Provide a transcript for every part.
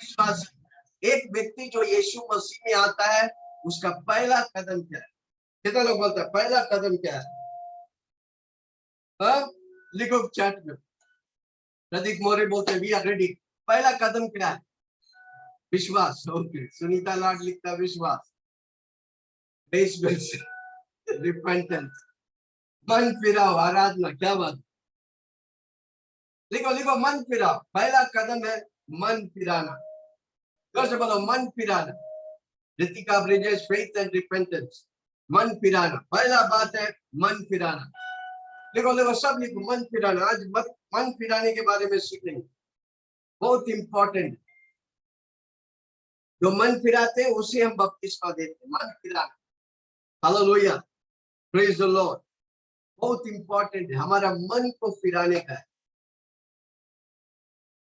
विश्वास। एक व्यक्ति जो यीशु मसीह में आता है, उसका पहला कदम क्या है? कितना लोग बोलते हैं पहला कदम क्या है? लिखो चैट में। प्रदीप मौर्य बोलते वी आर रेडी। पहला कदम क्या है? विश्वास। ओके, सुनीता लाड लिखता विश्वास। रिपेंटेंस, मन फिराओ, आराधना। क्या बात। लिखो लिखो, मन फिराओ। पहला कदम है मन फिराना। जोर से बोलो, मन फिराना। Ritika Brijesh, faith and repentance. मन फिराना, पहला बात है मन फिराना। लिखो लिखो, सब लिखो, मन फिराना। आज मन फिराने के बारे में सीखेंगे, बहुत इंपॉर्टेंट। जो मन फिराते हैं उसे हम बपतिस्मा देते हैं। मन फिराना, हालेलुया, प्रेज द लॉर्ड। बहुत इंपॉर्टेंट है, हमारा मन को फिराने का है।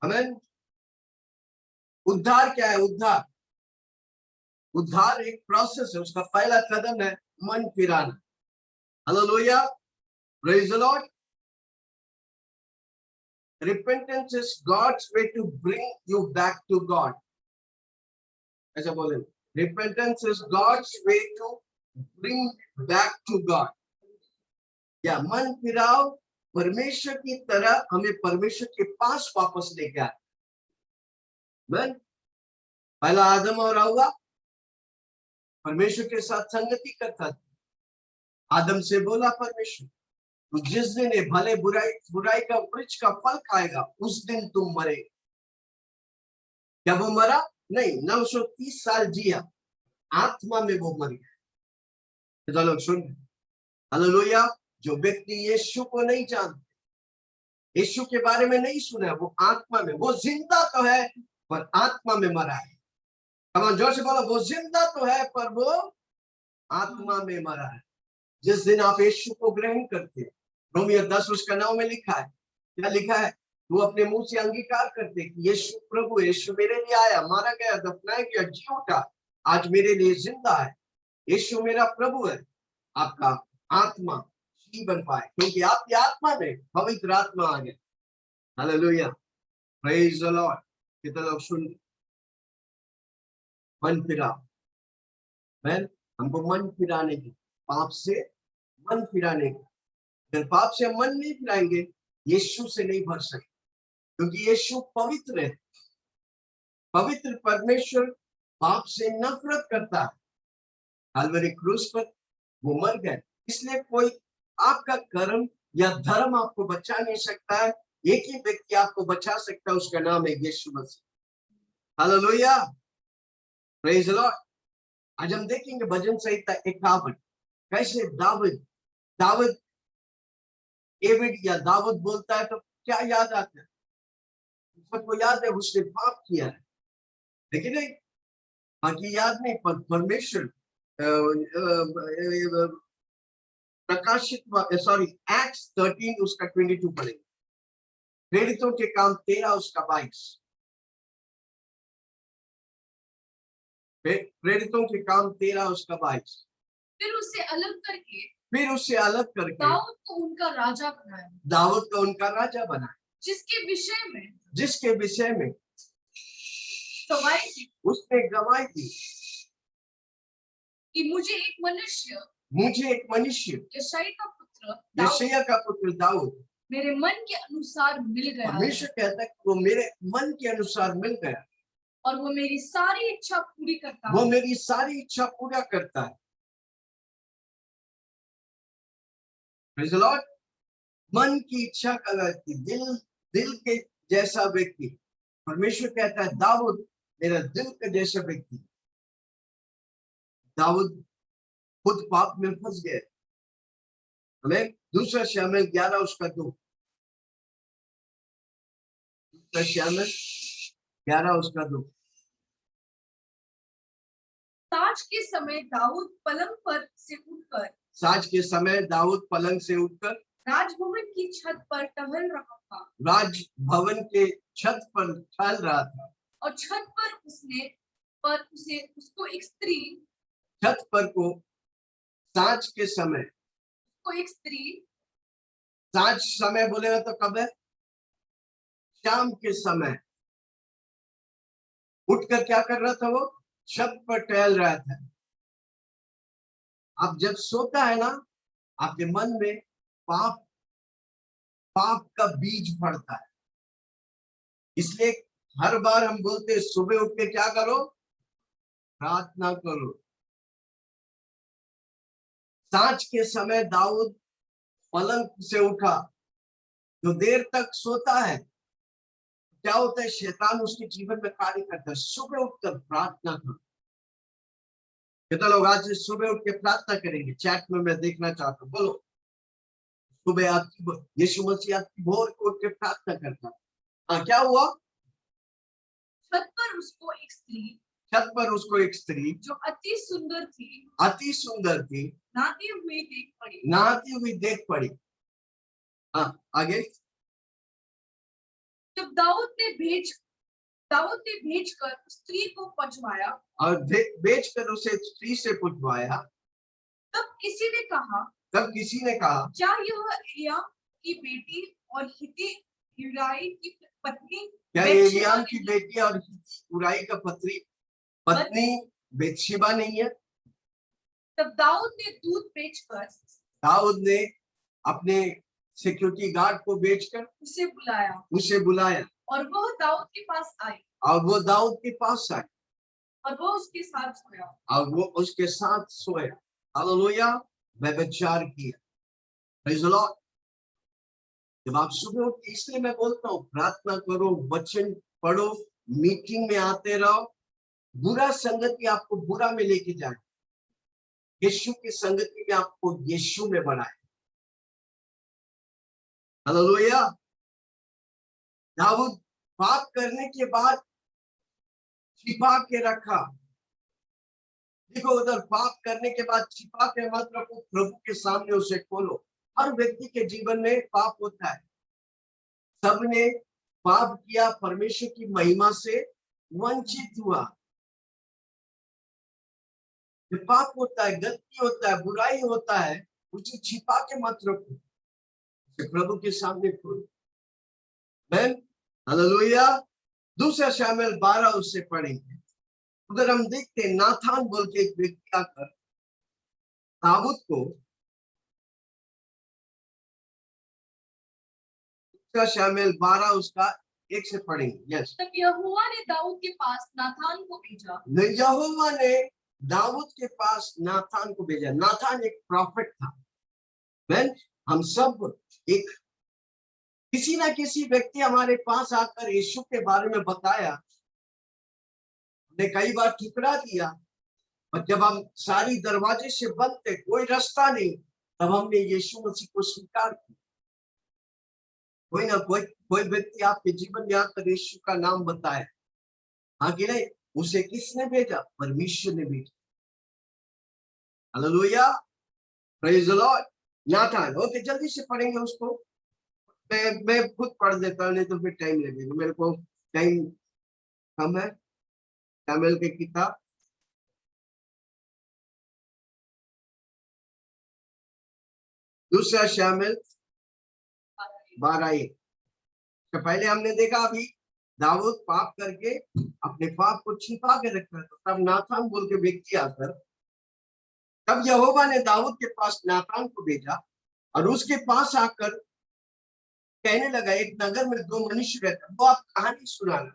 आमीन। उद्धार क्या है? उद्धार, उद्धार एक प्रोसेस है, उसका पहला कदम है मन फिराना। Hallelujah, praise the lord. Repentance is God's way to bring you back to God. ऐसा बोले, repentance is God's way to bring back to God. या मन फिराओ, परमेश्वर की तरह हमें परमेश्वर के पास वापस लेके आए। मन, पहला आदम और हव्वा परमेश्वर के साथ संगति करता था। आदम से बोला परमेश्वर, तो जिस दिन ये भले बुराई का वृक्ष का फल खाएगा, उस दिन तुम मरे। क्या वो मरा? नहीं, 930 साल जिया, आत्मा में वो मर गया। तो लोग सुन, हालेलुया। जो व्यक्ति यीशु को नहीं जानते, यीशु के बारे में नहीं सुना है, वो आत्मा में, वो जिंदा तो है पर आत्मा में मरा है। हम जोर से बोलो, वो जिंदा तो है पर वो आत्मा में मरा है। जिस दिन आप यीशु को ग्रहण करते हैं, रोमियो 10 उसका 9 में लिखा है, क्या लिखा है? वो अपने मुंह से अंगीकार करते कि यीशु प्रभु, यीशु मेरे लिए आया, मारा गया, दफनाया गया, जी उठा, आज मेरे लिए जिंदा है। यीशु मेरा प्रभु है। आपका आत्मा जीवन पाए, क्योंकि आपकी आत्मा में पवित्र आत्मा आ गया। Hallelujah, praise the Lord. कितने लोग सुन? मन फिरा, मैं हमको मन फिराने की, पाप से मन फिराने की। अगर पाप से मन नहीं फिराएंगे, यीशु से नहीं भर सकते, क्योंकि यीशु पवित्र है। पवित्र परमेश्वर पाप से नफरत करता है। कल्वरी क्रूस पर वो मर गए, इसलिए कोई आपका कर्म या धर्म आपको बचा नहीं सकता है। एक ही व्यक्ति आपको बचा सकता है, उसका नाम है Yeshu Masih. Hallelujah, praise the lord. आज हम देखेंगे भजन संहिता 51, कैसे दाऊद डेविड या दाऊद बोलता है तो क्या याद आता है? सबको याद है उसने पाप किया है, लेकिन नहीं, बाकी याद नहीं। पर परमेश्वर प्रकाशित, सॉरी, एक्ट्स 13 उसका 22 पढ़ेंगे। प्रेरितों के काम 13 उसका 22। प्रेरितों के काम 13 उसका 22। फिर उसे अलग करके दाऊद को उनका राजा बनाया, जिसके विषय में उसने गवाही दी कि मुझे एक मनुष्य यशायाह का पुत्र दाऊद मेरे मन के अनुसार मिल गया। परमेश्वर कहता है कि वो मेरे मन के अनुसार मिल गया, और वो मेरी सारी इच्छा पूरा करता है। Praise the Lord. मन की इच्छा का व्यक्ति, दिल के जैसा व्यक्ति, परमेश्वर कहता है दाऊद मेरा दिल का जैसा व्यक्ति। दाऊद खुद पाप में फंस गए। हमें दूसरा शमूएल 11 उसका 2, दूसरा शमूएल 11 उसका 2। साँझ के समय दाऊद पलंग से उठकर राजभवन की छत पर टहल रहा था। राजभवन के छत पर टहल रहा था, और छत पर उसको एक स्त्री, छत पर को सांझ के समय, को एक स्त्री, सांझ समय बोलेगा तो कब है? शाम के समय उठकर क्या कर रहा था? वो छत पर टहल रहा था। अब जब सोता है ना, आपके मन में पाप पाप का बीज पड़ता है। इसलिए हर बार हम बोलते हैं सुबह उठ के क्या करो? प्रार्थना करो। सांझ के समय दाऊद पलंग से उठा, जो देर तक सोता है क्या होता है? शैतान उसके जीवन में कार्य करता है। सुबह उठकर प्रार्थना करो। कितना लोग आज से सुबह उठ के प्रार्थना करेंगे? चैट में मैं देखना चाहता हूँ, बोलो। सुबह आपकी यीशु मसीह आपकी भोर को उठ के प्रार्थना करता है। हाँ, क्या हुआ? छत पर उसको एक स्त्री छत पर उसको एक स्त्री जो अति सुंदर थी नहाती हुई देख पड़ी। हाँ, आगे। जब दाऊद ने भेजकर स्त्री को पहुंचवाया और भेजकर उसे स्त्री से पूछवाया। तब किसी ने कहा क्या यह एलिय्याह की बेटी और हित्ती यूराई की पत्नी क्या एलिय्याह की बेटी और हित्ती यूराई का पत्नी बेतशेबा नहीं है? तब दाऊद ने अपने सिक्योरिटी गार्ड को बेचकर उसे बुलाया और वह दाऊद के पास आई और वह उसके साथ सोया। हालेलुया। व्यभिचार किया। Praise the Lord. जब आप सुबह उठ, इसलिए मैं बोलता हूँ प्रार्थना करो, वचन पढ़ो, मीटिंग में आते रहो। बुरा संगति आपको बुरा में लेके जाए, यीशु की संगति में आपको यीशु में बढ़ाए। हालेलुया। दाऊद पाप करने के बाद छिपा के रखा। देखो, उधर पाप करने के बाद छिपा के मत रखो, प्रभु के सामने उसे खोलो। हर व्यक्ति के जीवन में पाप होता है। सबने पाप किया, परमेश्वर की महिमा से वंचित हुआ। जब पाप होता है, गलती होता है, बुराई होता है, उसे छिपा के मत रखो, उसे प्रभु के सामने खोलो। हालेलुया। दूसरा शामिल 12 उससे पढ़ेंगे। उधर हम देखते हैं नाथान बोल के एक व्यक्ति आकर दाऊद को, दूसरा शामिल 12 उसका 1 से पढ़ेंगे। यस। तब यहोवा ने दाऊद के पास नाथान को भेजा। यहोवा ने दाऊद के पास नाथान को भेजा। नाथान एक प्रॉफिट था। हम सब एक किसी ना किसी व्यक्ति हमारे पास आकर यीशु के बारे में बताया, हमने कई बार ठुकरा दिया, और जब हम सारी दरवाजे से बंद थे, कोई रास्ता नहीं, तब हमने यीशु मसीह को स्वीकार किया। कोई ना कोई व्यक्ति आपके जीवन में आकर यीशु का नाम बताए। हाँ कि नहीं? उसे किसने भेजा? परमेश्वर ने भेजा। Hallelujah. Praise the lord. Nathan. Okay, जल्दी से पढ़ेंगे उसको। मैं खुद पढ़ देता हूँ, नहीं तो फिर टाइम लगेगा, मेरे को टाइम कम है। शामिल की किताब दूसरा शामिल 12। तो पहले हमने देखा अभी दाऊद पाप करके अपने पाप को छिपा के रखा था। तब नाथान बोल के व्यक्ति आकर, तब यहोवा ने दाऊद के पास नाथान को भेजा और उसके पास आकर कहने लगा, एक नगर में 2 मनुष्य रहता। वो आप कहानी सुनाना।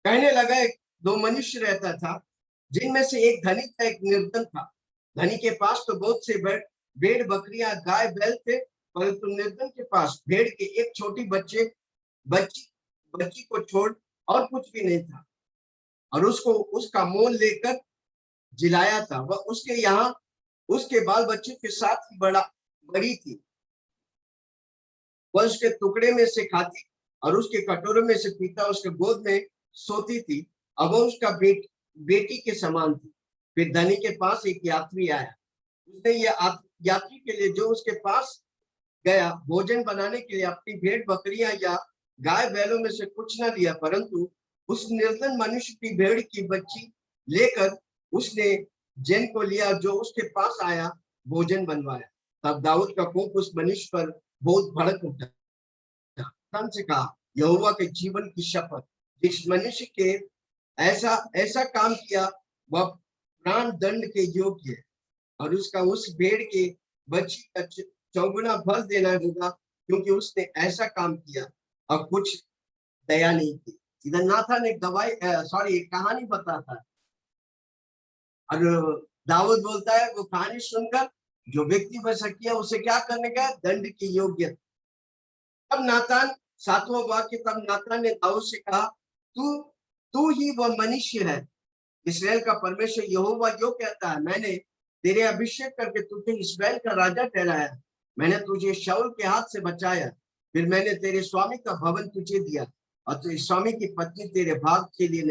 कहने लगा, एक 2 मनुष्य रहता था, जिनमें से एक धनी था, एक निर्धन था। धनी के पास तो बहुत से भेड़ बकरियां गाय बैल थे, परंतु निर्धन के पास भेड़ के एक छोटी बच्ची को छोड़ और कुछ भी नहीं था, और उसको उसका मोल लेकर जिलाया था। वह उसके यहाँ उसके बाल बच्चे के साथ ही बड़ी थी। वह उसके टुकड़े में से खाती और उसके कटोरे में से पीता, उसके गोद में सोती थी, अब वह उसका बेटी के समान थी। फिर धनी के पास एक यात्री आया। उसने ये यात्री के लिए जो उसके पास गया, भोजन बनाने के लिए अपनी भेड़ बकरियां या गाय बैलों में से कुछ न लिया, परंतु उस निर्धन मनुष्य की भेड़ की बच्ची लेकर उसने जन को लिया, जो उसके पास आया, भोजन बनवाया। तब दाऊद का कोप उस मनुष्य पर बहुत भड़क उठा। से कहा, यहोवा के जीवन की शपथ, जिस मनुष्य के ऐसा ऐसा काम किया वह प्राण दंड के योग्य है, और उसका उस भेड़ के बच्ची का चौगुना फल देना होगा, क्योंकि उसने ऐसा काम किया और कुछ दया नहीं की। इधर नाथन एक एक कहानी बताता है, और दाऊद बोलता है वो कहानी सुनकर जो व्यक्ति बचा किया उसे क्या करने का, दंड के योग्य। तब नातान 7वां वाक्य, तब नातान ने दाऊद से कहा, तू ही वह मनुष्य है, इस्राएल का परमेश्वर यहोवा जो कहता है, मैंने तेरे अभिषेक करके तुझे इस्राएल का राजा ठहराया, मैंने तुझे शाऊल के हाथ से बचाया, फिर मैंने तेरे स्वामी का भवन तुझे दिया, और तेरे स्वामी की पत्नी तेरे भाग के लिए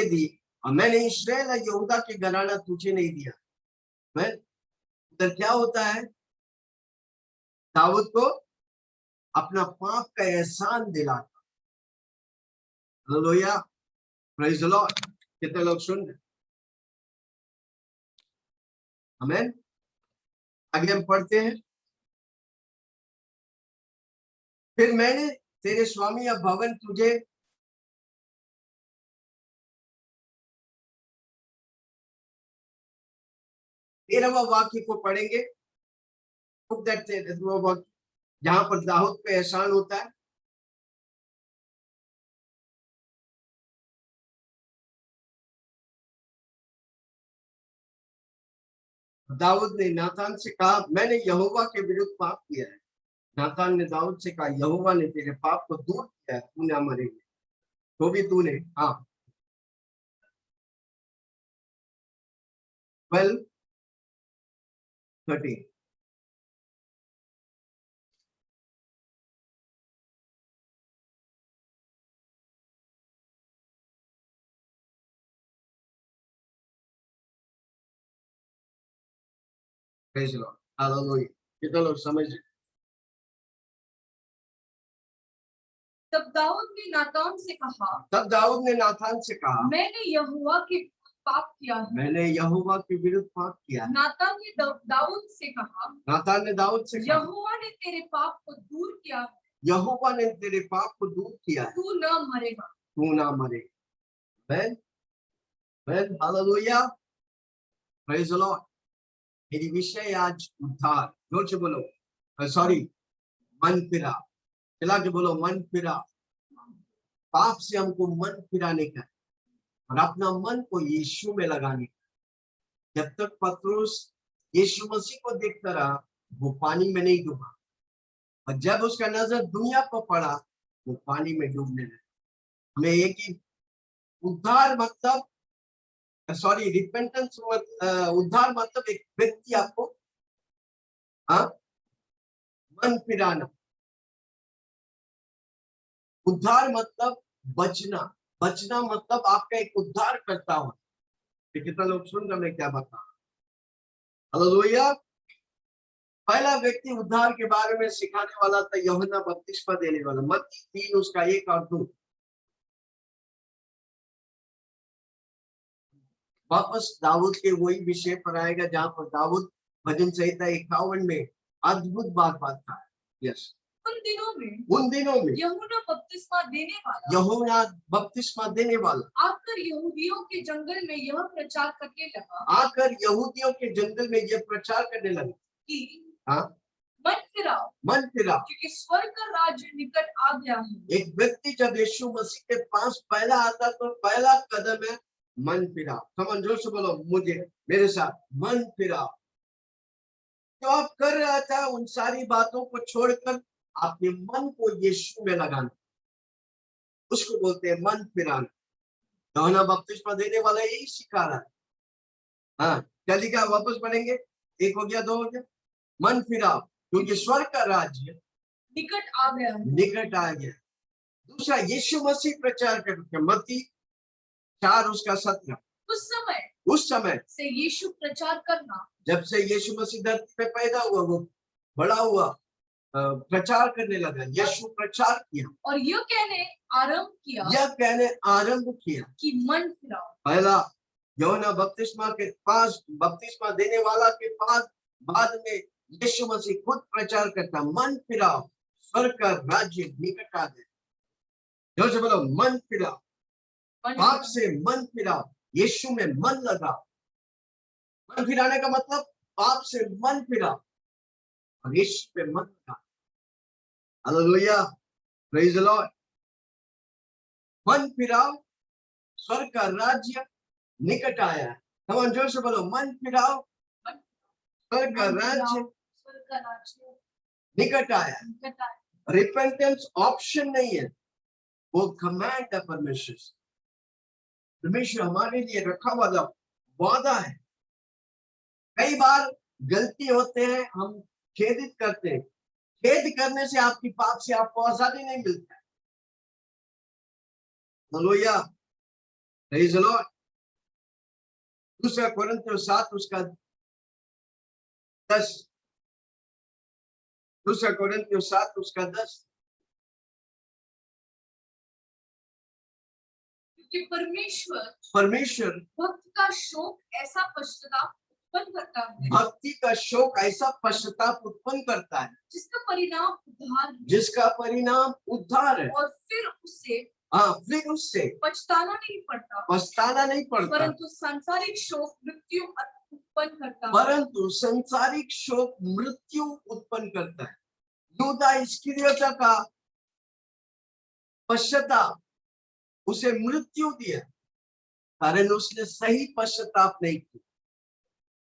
दी, और मैंने इस्राएल और यहूदा के घराना तुझे नहीं दिया। मैं उधर क्या होता है, दाऊद को अपना पाप का एहसान दिलाता। Hallelujah, praise the Lord. कितने लोग सुन रहे? आमीन। आगे हम पढ़ते हैं, फिर मैंने तेरे स्वामी या भवन तुझे, 13वां वाक्य को पढ़ेंगे, जहां पर दाऊद पे एहसान होता है। दाऊद ने नातान से कहा, मैंने यहोवा के विरुद्ध पाप किया है। नातान ने दाऊद से कहा, यहोवा ने तेरे पाप को दूर किया है, तू ना मरेगा, तो भी तूने 12:13। Praise the Lord, hallelujah. कितने लोग समझ रहे? तब दाऊद ने नातान से कहा, मैंने यहोवा के पाप किया है, मैंने यहोवा के विरुद्ध पाप किया है। नातान ने दाऊद से कहा, यहोवा ने तेरे पाप को दूर किया है, यहोवा ने तेरे पाप को दूर किया है, तू न मरेगा, तू ना मरेगा। Hallelujah, praise the Lord. मेरी विषय आज उद्धार, जोर से बोलो, सॉरी, मन फिरा। चला के बोलो, मन फिरा। पाप से हमको मन फिराने का और अपना मन को यीशु में लगाने का। जब तक पतरस यीशु मसीह को देखता रहा, वो पानी में नहीं डूबा, और जब उसका नजर दुनिया पर पड़ा, वो पानी में डूबने लगा। हमें एक ही उद्धार मतलब, सॉरी, रिपेंटेंस, उद्धार मतलब एक व्यक्ति आपको मन फिराना। उद्धार मतलब बचना, बचना मतलब आपका एक उद्धार करता हूं। कितना लोग सुन रहे, मैं क्या बता। हालेलुया। पहला व्यक्ति उद्धार के बारे में सिखाने वाला था यूहन्ना बपतिस्मा देने वाला, मत्ती 3 उसका 1 और 2। वापस दाऊद के वही विषय पर आएगा जहां पर दाऊद भजन संहिता 51 में अद्भुत बात था। यस, उन दिनों में यूहन्ना बपतिस्मा देने वाला आकर यहूदियों के जंगल में यह प्रचार करने लगा कि मन फिराओ, क्योंकि स्वर्ग का राज्य निकट आ गया है। एक व्यक्ति जब यीशु मसीह के पास पहला आता तो पहला कदम है मन फिराओ। समझ, जोर से बोलो, मुझे, मेरे साथ, मन फिराओ। तो आप कर रहा था उन सारी बातों को छोड़कर आपके मन को यीशु में लगाना, उसको बोलते हैं मन फिराना। यूहन्ना बपतिस्मा देने वाला यही सिखा रहा है। हाँ, क्या लिखा, वापस पढ़ेंगे, 1 हो गया, 2 हो गया। मन फिराओ, क्योंकि स्वर्ग का राज्य निकट आ गया। दूसरा, यीशु मसीह प्रचार करते, मत्ती 4 उसका 17। उस समय से यीशु प्रचार करना, जब से यीशु मसीह धरती पे पैदा हुआ, वो बड़ा हुआ, प्रचार करने लगा। यीशु प्रचार किया और यह कहने आरंभ किया कि मन फिराओ। पहला यूहन्ना बपतिस्मा के पास, बपतिस्मा देने वाला के पास, बाद में यीशु मसीह खुद प्रचार करता, मन फिराओ, स्वर्ग का राज्य निकट आ गया। जो से बोलो, मन फिराओ। पाप से मन फिराओ, यीशु में मन लगाओ। मन फिराने का मतलब पाप से मन फिराओ और यीशु पे मन लगाओ। Hallelujah, praise the Lord. मन फिराओ, स्वर्ग का राज्य निकट आया है। कम ऑन, जोर से बोलो, मन फिराओ, स्वर्ग का राज्य निकट आया है। रिपेंटेंस ऑप्शन नहीं है, वो कमांड है परमेश्वर से। परमेश्वर हमारे लिए रखा हुआ वादा है। कई बार गलती होते हैं, हम खेदित करते हैं। खेद करने से आपकी पाप से आपको आजादी नहीं मिलता है। Hallelujah, praise the Lord. दूसरा कोरिन्थियों 7 उसका 10, दूसरा कोरिन्थियों 7 उसका 10। कि परमेश्वर भक्त का शोक ऐसा पश्चाताप उत्पन्न करता है, भक्ति का शोक ऐसा पश्चाताप उत्पन्न करता है जिसका परिणाम उद्धार है, जिसका परिणाम उद्धार है। और फिर उससे पछताना नहीं पड़ता, परंतु सांसारिक शोक मृत्यु उत्पन्न करता है। परंतु सांसारिक शोक मृत्यु उत्पन्न करता है। यूदा इस्करियोता का पश्चाताप उसे मृत्यु दिया, कारण उसने सही पश्चाताप नहीं किया।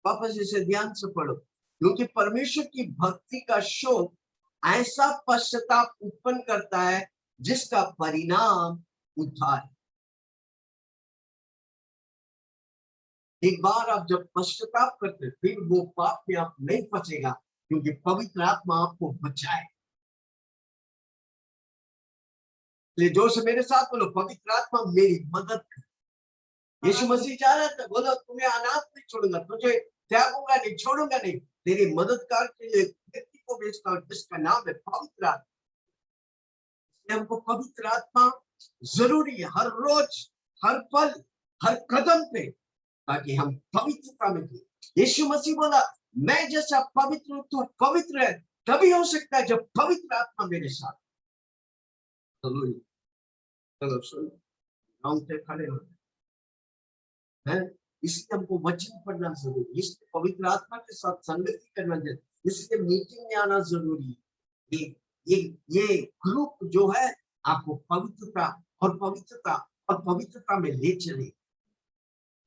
वापस इसे ध्यान से पढ़ो, क्योंकि परमेश्वर की भक्ति का शोक ऐसा पश्चाताप उत्पन्न करता है जिसका परिणाम उद्धार है। एक बार आप जब पश्चाताप करते फिर वो पाप में आप नहीं बचेगा, क्योंकि पवित्र आत्मा आपको बचाए। इसलिए जोर से मेरे साथ बोलो, पवित्र आत्मा मेरी मदद कर। यीशु मसीह चाह रहा था, बोलो तुम्हें अनाथ नहीं छोड़ूंगा, तुझे त्यागूंगा नहीं, छोड़ूंगा नहीं, तेरी मददगार के लिए व्यक्ति को भेजता हूं जिसका नाम है पवित्र आत्मा। हमको पवित्र आत्मा जरूरी है, हर रोज, हर पल, हर कदम पे, ताकि हम पवित्रता में जिए। यीशु मसीह बोला, मैं जैसा पवित्र हूं तू पवित्र है, तभी हो सकता है जब पवित्र आत्मा मेरे साथ। चलो सुनो, हम से खड़े हो है, इसलिए हमको वचन पढ़ना जरूरी है, इसलिए पवित्र आत्मा के साथ संगति करना जरूरी, इसलिए मीटिंग में आना जरूरी है। ये ग्रुप जो है आपको पवित्रता और पवित्रता में ले चले।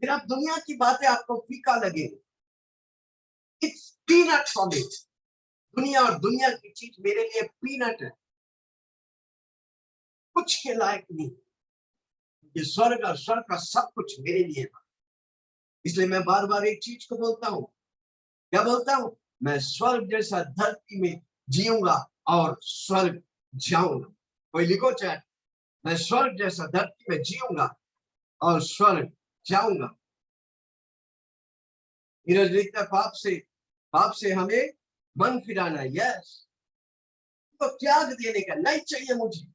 फिर आप दुनिया की बातें आपको फीका लगे, इट्स पीनट फॉर मी। दुनिया और दुनिया की चीज मेरे लिए पीनट है, कुछ के लायक नहीं। ये स्वर्ग और स्वर्ग का सब कुछ मेरे लिए है। इसलिए मैं बार बार एक चीज को बोलता हूँ, क्या बोलता हूँ? मैं स्वर्ग जैसा धरती में जीऊंगा और स्वर्ग जाऊंगा। कोई लिखो चाहे, मैं स्वर्ग जैसा धरती में जीऊंगा और स्वर्ग जाऊंगा। नीरज लिखता, पाप से हमें मन फिराना। यस, तो त्याग देने का नहीं चाहिए मुझे।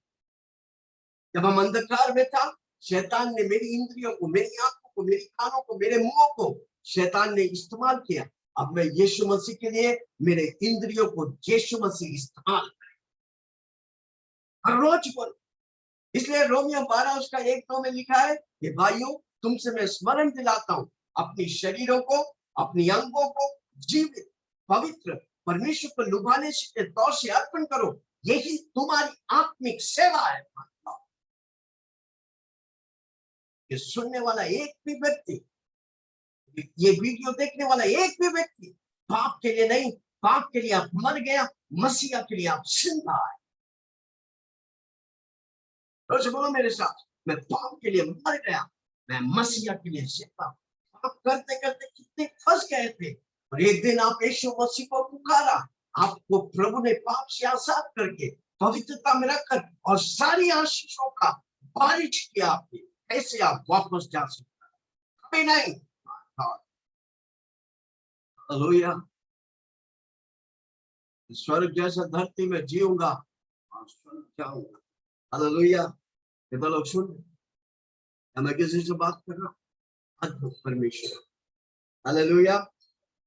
जब हम अंधकार में था, शैतान ने मेरी इंद्रियों को, मेरी आंखों को, मेरी कानों को, मेरे मुंह को शैतान ने इस्तेमाल किया। अब मैं यीशु मसीह के लिए मेरे इंद्रियों को यीशु मसीह इस्तेमाल करे, हर रोज बोल। इसलिए रोमियो 12 उसका 1-2 में लिखा है कि भाइयों, तुमसे मैं स्मरण दिलाता हूं, अपनी शरीरों को, अपनी अंगों को जीवित, पवित्र, परमेश्वर को लुभाने के तौर से अर्पण करो, यही तुम्हारी आत्मिक सेवा है। ये सुनने वाला एक भी व्यक्ति, ये वीडियो देखने वाला एक भी व्यक्ति पाप के लिए नहीं, पाप के लिए आप मर गया, मसीहा के लिए आप जिंदा है। तो बोलो मेरे साथ, मैं पाप के लिए मर गया, मैं मसीहा के लिए जिंदा। आप करते करते कितने फंस गए थे, और एक दिन आप यीशु मसीह को पुकारा, आपको प्रभु ने पाप से आजाद करके पवित्रता में रखकर और सारी आशीषों का बारिश किया आपने। कैसे आप वापस जा सकते? कभी नहीं। हालेलुया। स्वर्ग जैसा धरती में जीऊंगा और स्वर्ग जाऊंगा। हालेलुया। कितना लोग सुन, मैं किसी से बात कर रहा हूँ? अद्भुत परमेश्वर। हालेलुया।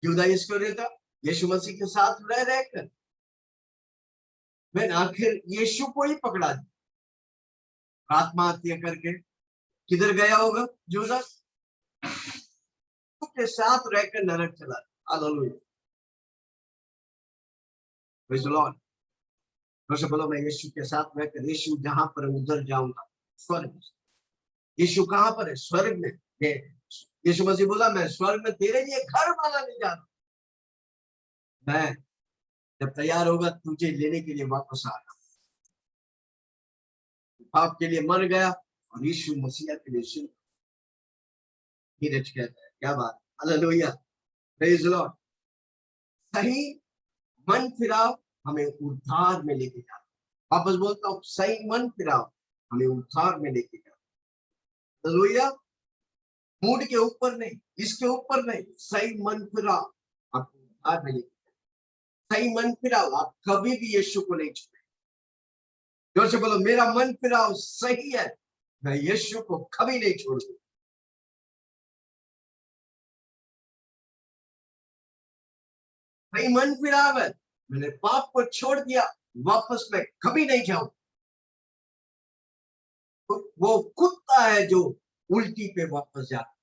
यूदा इस्करियोता यीशु मसीह के साथ रह रहकर मैंने आखिर यीशु को ही पकड़ा दिया, आत्महत्या करके किधर गया होगा यूदास? के साथ रहकर नरक चला। Hallelujah, praise the Lord. तो बोलो मैं यीशु के साथ रहकर, यीशु जहां पर उधर जाऊंगा, स्वर्ग। यीशु कहां पर है? स्वर्ग में। यीशु मसीह बोला मैं स्वर्ग में तेरे लिए घर बनाने जा रहा हूं। मैं जब तैयार होगा तुझे लेने के लिए वापस आ रहा। पाप के लिए मर गया और यीशु मसीह के लिए नीरज कहता है, क्या बात, हालेलुया, प्रेज़ द लॉर्ड। सही मन फिराव हमें उद्धार में लेके जाता। वापस बोलता हूँ, सही मन फिराव हमें उद्धार में लेके जाता। हालेलुया, मूड के ऊपर नहीं, इसके ऊपर नहीं, सही मन फिराव आपको उद्धार में लेके जाता। सही मन फिराव, आप कभी भी यीशु को नहीं छोड़े। जोर से बोलो मेरा मन फिराव सही है, मैं यीशु को कभी नहीं छोड़ूंगा। सही मन फिराव है, मैंने पाप को छोड़ दिया, वापस मैं कभी नहीं जाऊं। वो कुत्ता है जो उल्टी पे वापस जाता,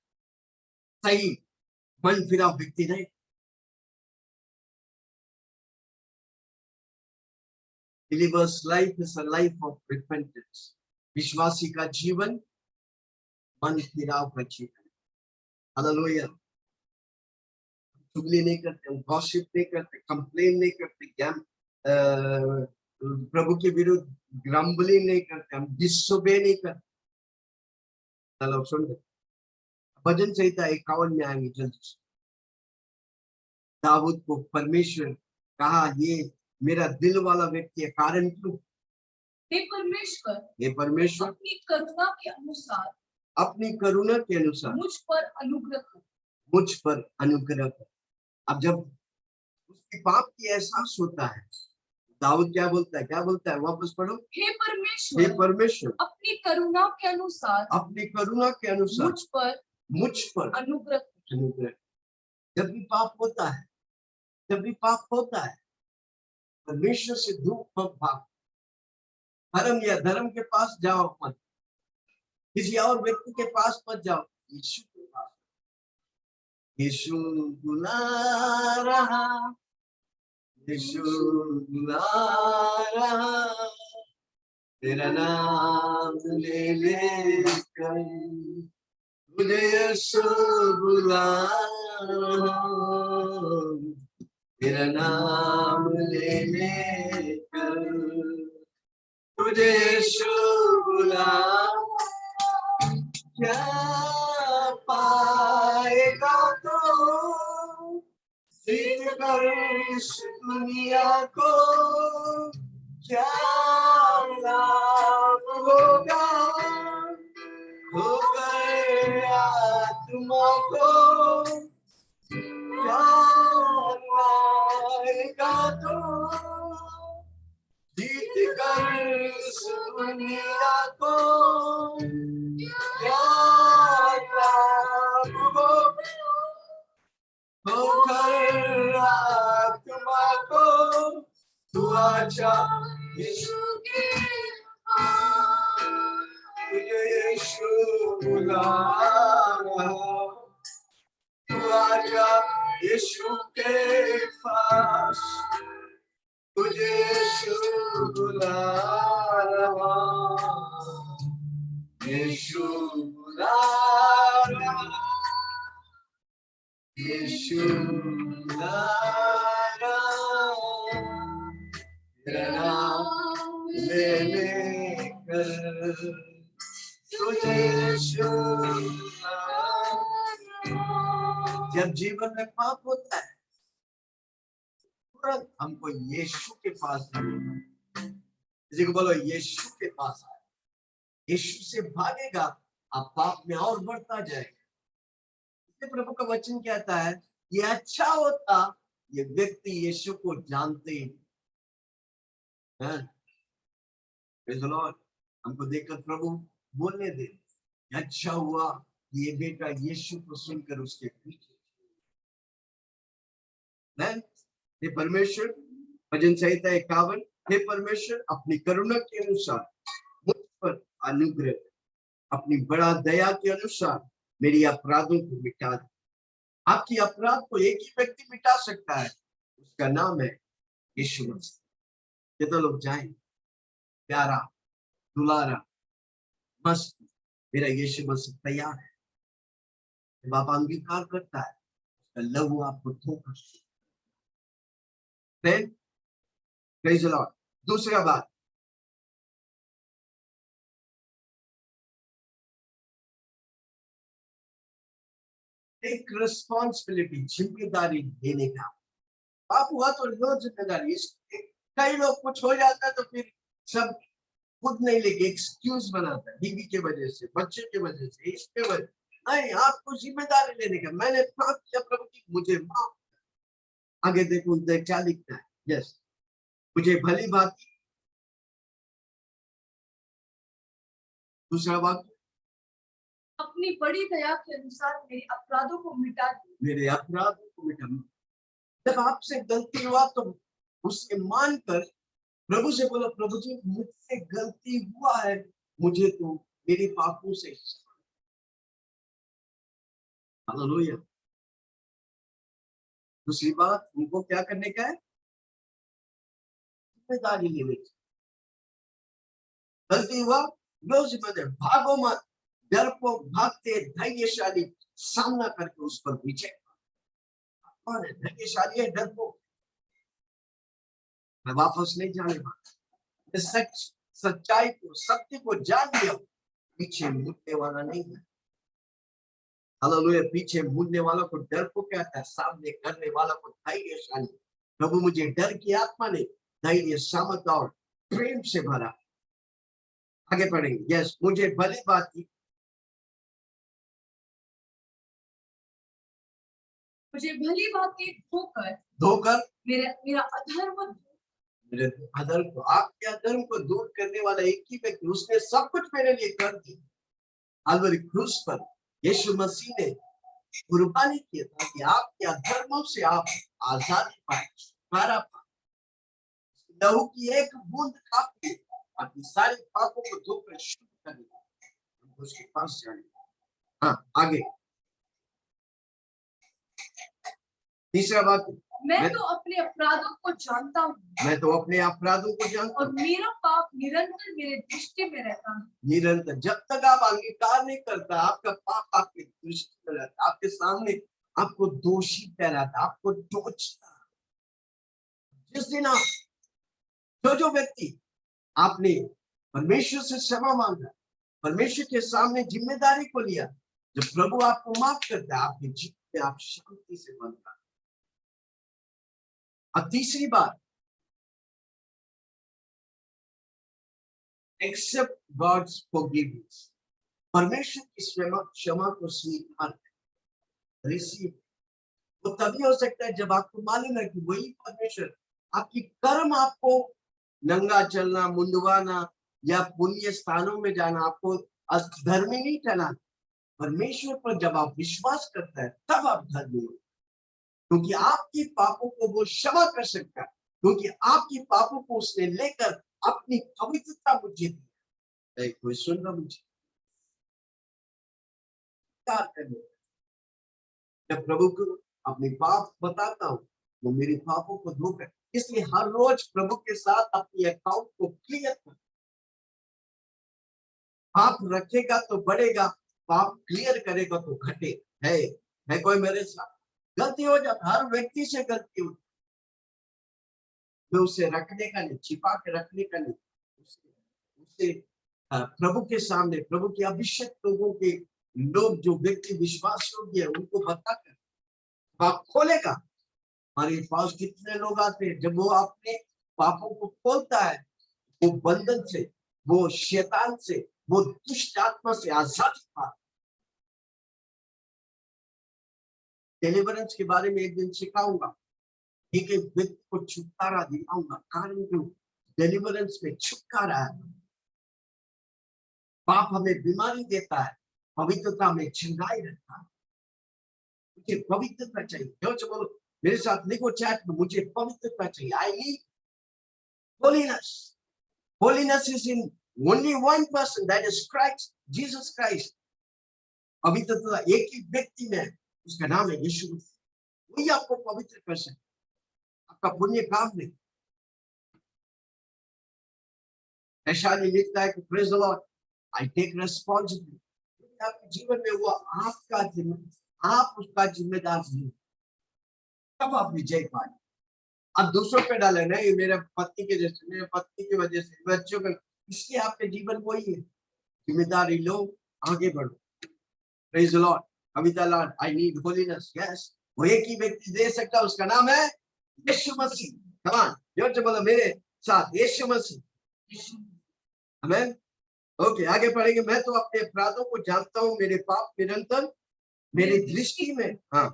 सही मन फिराव व्यक्ति नहीं। Believer's life is a life of repentance. विश्वासी का जीवन मन फिराव का जीवन। हालेलुया, चुगली नहीं करते, गॉसिप नहीं करते, कंप्लेन नहीं करते, प्रभु के विरुद्ध ग्रम्बलिंग नहीं करते, हम डिसोबे नहीं करते। चलो सुन ले, भजन संहिता 51 में आएंगे जल्दी से। दाऊद को परमेश्वर कहा, ये मेरा दिल वाला व्यक्ति है, कारण क्यों? हे परमेश्वर, हे परमेश्वर, अपनी करुणा के अनुसार, अपनी करुणा के अनुसार मुझ पर अनुग्रह कर, मुझ पर अनुग्रह कर। अब जब उसके पाप की एहसास होता है, दाऊद क्या बोलता है? क्या बोलता है? वापस पढ़ो। हे परमेश्वर, हे परमेश्वर, अपनी करुणा के अनुसार, अपनी करुणा के अनुसार मुझ पर अनुग्रह। जब भी पाप होता है, जब भी पाप होता है, परमेश्वर से दूर मत भाग। धर्म या धर्म के पास जाओ मत, किसी और व्यक्ति के पास मत जाओ, यीशु के पास। यीशु बुला रहा, यीशु बुला रहा, तेरा नाम ले लेकर मुझे यीशु बुला रहा, तेरा नाम ले लेकर तुझे यीशु बुला। क्या पाएगा तो जीत कर इस दुनिया को, क्या लाभ होगा होकर आत्मा को, क्या पाएगा तो जीत कर इस दुनिया को, क्या लाभ होकर आत्मा को। तू आजा यीशु के पास, तुझे यीशु बुला रहा। तू आजा यीशु के पास, तुझे यीशु बुला रहा, यीशु बुला रहा, यीशु बुला रहा, तेरा नाम ले लेकर तुझे यीशु बुला रहा। जब जीवन में पाप होता है, तुरंत हमको यीशु के पास जाना। किसी को बोलो यीशु के पास आए, यीशु से भागेगा, आप पाप में और बढ़ता जाएगा। इसलिए प्रभु का वचन कहता है, ये अच्छा होता ये व्यक्ति यीशु को जानते ही। प्रेज़ द लॉर्ड, हमको देखकर प्रभु बोलने दे, अच्छा हुआ ये बेटा यीशु को सुनकर उसके पीछे। हे परमेश्वर, भजन संहिता 51, हे परमेश्वर अपनी करुणा के अनुसार मुझ पर अनुग्रह, अपनी बड़ा दया के अनुसार मेरी अपराधों को मिटा दे। आपकी अपराध को एक ही व्यक्ति मिटा सकता है, उसका नाम है यीशु मसीह। ये तो लोग जाएं, प्यारा दुलारा मस्त मेरा यीशु मसीह तैयार है। जब आप अंगीकार करता है, उसका लहू आपको धोकर। Praise the Lord. दूसरा बात, एक रिस्पॉन्सिबिलिटी, जिम्मेदारी लेने का। पाप हुआ तो लो जिम्मेदारी। कई लोग कुछ हो जाता है तो फिर सब खुद नहीं लेके एक्सक्यूज बनाता है, बीवी के वजह से, बच्चे के वजह से, इसके वजह। नहीं, आपको जिम्मेदारी लेने का। मैंने पाप किया, प्रभु जी मुझे माफ। आगे देखो क्या लिखता है। यस, मुझे भली भांति। दूसरा वाक्य, अपनी बड़ी दया के अनुसार मेरे अपराधों को मिटा दे। मेरे अपराधों को मिटा। जब आपसे गलती हुआ तो उसे मानकर प्रभु से बोलो, प्रभु जी मुझसे गलती हुआ है, मुझे तो मेरे पापों से। हालेलुया। दूसरी बात, उनको क्या करने का है? जिम्मेदारी लेने की। गलती हुआ, लो जिम्मेदारी, भागो मत, डर को भागते धैर्यशाली सामना करके उस पर विजय। कौन है धैर्यशाली? है डर को। मैं वापस नहीं जाने वाला। सच सच्चाई को, सत्य को जान लिया, पीछे मुड़ने वाला नहीं है। हालेलुया। पीछे मुड़ने वाला को डर को कहता है, सामने करने वाला को धैर्यशाली। प्रभु मुझे डर की आत्मा ने धैर्य, सामर्थ और प्रेम से भरा। आगे पढ़ेंगे। यस, मुझे भली भांति। मुझे भली भांति धोकर मेरा अधर्म, मेरे अधर्म को, आपके अधर्म को दूर करने वाला एक ही व्यक्ति, उसने सब कुछ मेरे लिए कर दिया। अलवरी क्रूस पर यीशु मसीह ने कुर्बानी की ताकि आपके अधर्मों से आप आजादी पाए, छुटकारा पाए। लहू की एक बूंद काफी, आपकी सारी पापों को धोकर शुद्ध करने, उसके पास जाने। हाँ, आगे तीसरा बात, मैं तो अपने अपराधों को जानता हूँ। मैं तो अपने अपराधों को जानता हूँ, और मेरा पाप निरंतर मेरे दृष्टि में रहता है। निरंतर, जब तक आप अंगीकार नहीं करता, आपका पाप आपके दृष्टि में रहता, आपके सामने आपको दोषी ठहराता, आपको टोचता। जिस दिन आप जो व्यक्ति आपने परमेश्वर से क्षमा मांगा, परमेश्वर के सामने जिम्मेदारी को लिया, जब प्रभु आपको माफ करता है, आपके जीवन में आप शांति से बनता। अब तीसरी बात, एक्सेप्ट गॉड्स फॉरगिवनेस। परमेश्वर की क्षमा को स्वीकार, रिसीव। वो तभी हो सकता है जब आपको मालूम है कि वही परमेश्वर, आपकी कर्म आपको नंगा चलना, मुंडवाना या पुण्य स्थानों में जाना, आपको धर्मी नहीं ठहराना। परमेश्वर पर जब आप विश्वास करते हैं, तब आप धर्मी हो, क्योंकि आपकी पापों को वो क्षमा कर सकता है, क्योंकि आपकी पापों को उसने लेकर अपनी पवित्रता मुझे दी। कोई सुन रहा? मुझे करने, जब प्रभु को अपने पाप बताता हूँ, वो मेरे पापों को धोकर। इसलिए हर रोज प्रभु के साथ अपनी अकाउंट को क्लियर कर। पाप रखेगा तो बढ़ेगा, पाप क्लियर करेगा तो घटे। है कोई मेरे साथ? गलती हो जाता, हर व्यक्ति से गलती होती, मैं उसे रखने का नहीं, छिपा के रखने का नहीं, उसे प्रभु के सामने, प्रभु के अभिषेक लोगों के, लोग जो व्यक्ति विश्वास योग्य है, उनको बताकर पाप खोलेगा। हमारे पास कितने लोग आते हैं, जब वो अपने पापों को खोलता है, वो बंधन से, वो शैतान से, वो दुष्ट आत्मा से आजादी पाता। डिलीवरेंस के बारे में एक दिन सिखाऊंगा, एक व्यक्ति को छुटकारा दिलाऊंगा, कारण क्यों? डिलीवरेंस में छुटकारा है। पाप हमें बीमारी देता है, पवित्रता में चंगाई रखता है। मुझे पवित्रता चाहिए। बोलो मेरे साथ, लिखो चैट में, मुझे पवित्रता चाहिए। I need holiness. Holiness is in Only one person, that is Christ, Jesus Christ. अभी तो एक ही व्यक्ति में, उसका नाम है यीशु मसीह। वही आपको पवित्र कर सकता है, आपका पुण्य काम नहीं। ऐसा नहीं लिखता है कि praise the Lord, I take responsibility. आपके जीवन में वो आपका जिम्मेदार, आप उसका जिम्मेदार नहीं, तब आप विजय पाए। आप दूसरों पे डाले नहीं, मेरे पति के जैसे, मेरे पत्नी की वजह से, बच्चों का, इसलिए आपके जीवन वही है। जिम्मेदारी लो, आगे बढ़ो। Praise the Lord. Kavita Lord, I need holiness. Yes, वो एक ही व्यक्ति दे सकता है, उसका नाम है यीशु मसीह। कम ऑन, जोर से बोलो मेरे साथ, यीशु मसीह। आमीन। ओके, आगे पढ़ेंगे। मैं तो अपने अपराधों को जानता हूँ, मेरे पाप निरंतर मेरी दृष्टि में। हाँ,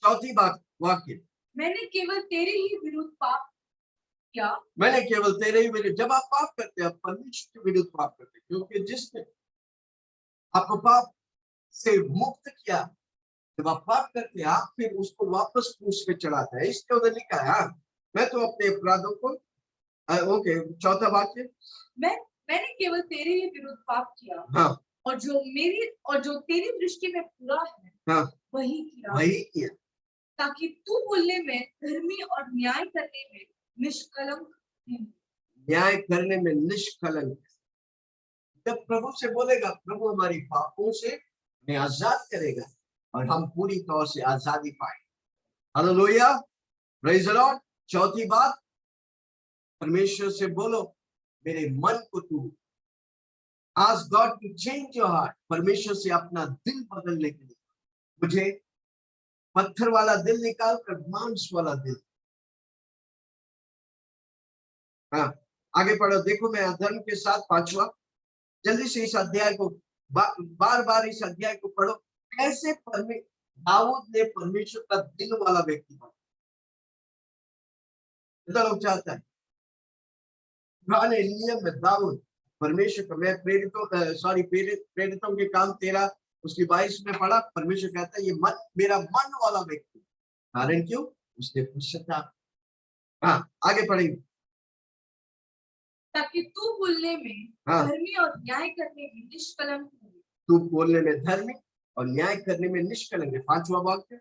चौथी बात, वाक्य, मैंने केवल तेरे ही विरुद्ध पाप किया। मैंने केवल तेरे ही विरुद्ध। जब आप पाप करते हैं, आप परमेश्वर के विरुद्ध पाप करते हैं, क्योंकि जिसने आपको पाप से मुक्त किया, जब आप पाप करते हैं, आप फिर उसको वापस क्रूस पे चढ़ाते हैं। इसके उधर लिखा है, मैं तो अपने अपराधों को, ओके, चौथा वाक्य, मैंने केवल तेरे ही विरुद्ध पाप किया। हाँ, और जो तेरी दृष्टि में पूरा है, हाँ, वही किया, ताकि तू बोलने में धर्मी और न्याय करने में निष्कलंक है। न्याय करने में निष्कलंक। जब प्रभु से बोलेगा, प्रभु हमारी पापों से हमें आजाद करेगा और हम पूरी तौर से आजादी पाए। Hallelujah, praise the Lord. चौथी बात, परमेश्वर से बोलो, मेरे मन को तू, ask God to change your heart. परमेश्वर से अपना दिल बदलने के लिए मुझे पत्थर वाला दिल निकाल कर मांस वाला दिल। हाँ, आगे पढ़ो। देखो, मैं अधर्म के साथ, पांचवा, जल्दी से इस अध्याय को बार बार इस अध्याय को पढ़ो। कैसे दाऊद ने परमेश्वर का दिल वाला व्यक्ति बना। लोग चाहता है पुराने नियम में दाऊद परमेश्वर को, मैं प्रेरितों के काम 13 उसकी 22 में पढ़ा। परमेश्वर कहता है, ये मन, मेरा मन वाला व्यक्ति। कारण क्यों? उसने पश्चाताप। हाँ, आगे पढ़ेंगे। ताकि तू बोलने में धर्मी और न्याय करने में निष्कलंक हो। तू बोलने में धर्मी और न्याय करने में निष्कलंक है। पांचवा वाक्य,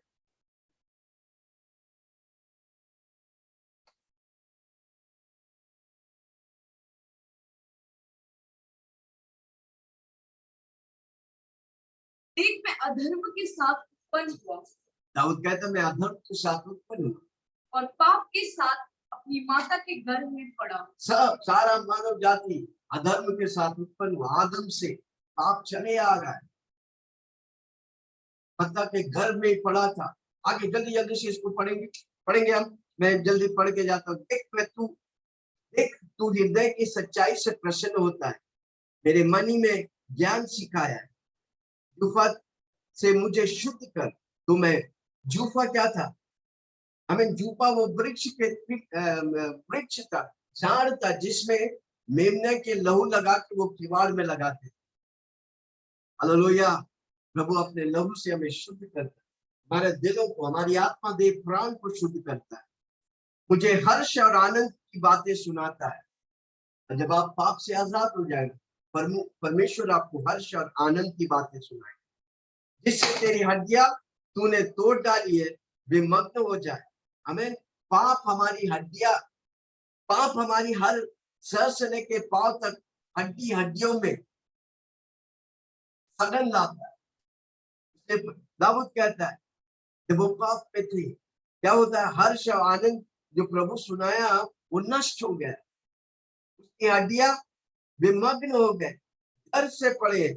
देख, मैं अधर्म के साथ उत्पन्न हुआ। दाऊद कहता, मैं अधर्म के साथ उत्पन्न हुआ और पाप के साथ अपनी माता के गर्भ में पड़ा। सब सारा मानव जाति अधर्म के साथ उत्पन्न हुआ। आदम से पाप चले आ गए, माता के गर्भ में पड़ा था। आगे जल्दी जल्दी से इसको पढ़ेंगे हम। मैं जल्दी पढ़ के जाता हूँ। देख तू हृदय की सच्चाई से प्रसन्न होता है, मेरे मनी में ज्ञान सिखाया है। जूफा से मुझे शुद्ध कर। तो मैं, जूफा क्या था? हमें जूफा वो वृक्ष था, झाड़ था, जिसमें मेमने के लहू लगा के वो किवाड़ में लगाते। हालेलुया। प्रभु अपने लहू से हमें शुद्ध करता है, हमारे दिलों को, हमारी आत्मा, देह, प्राण को शुद्ध करता है। मुझे हर्ष और आनंद की बातें सुनाता है। जब आप पाप से आजाद हो जाएंगे, परमेश्वर आपको हर्ष और आनंद की बातें सुनाएंगे। जिससे तेरी हड्डियां तूने तोड़ डाली है वे मग्न हो जाए। हमें पाप हमारी हड्डियां, पाप हमारी हर सर से लेके पांव तक हड्डियों में सड़न लाता है। दाऊद कहता है, जब वो पाप पे थे, क्या होता है? हर्ष और आनंद जो प्रभु सुनाया वो नष्ट हो गया, उसकी हड्डियां विमग्न हो गए। दर्द से पड़े,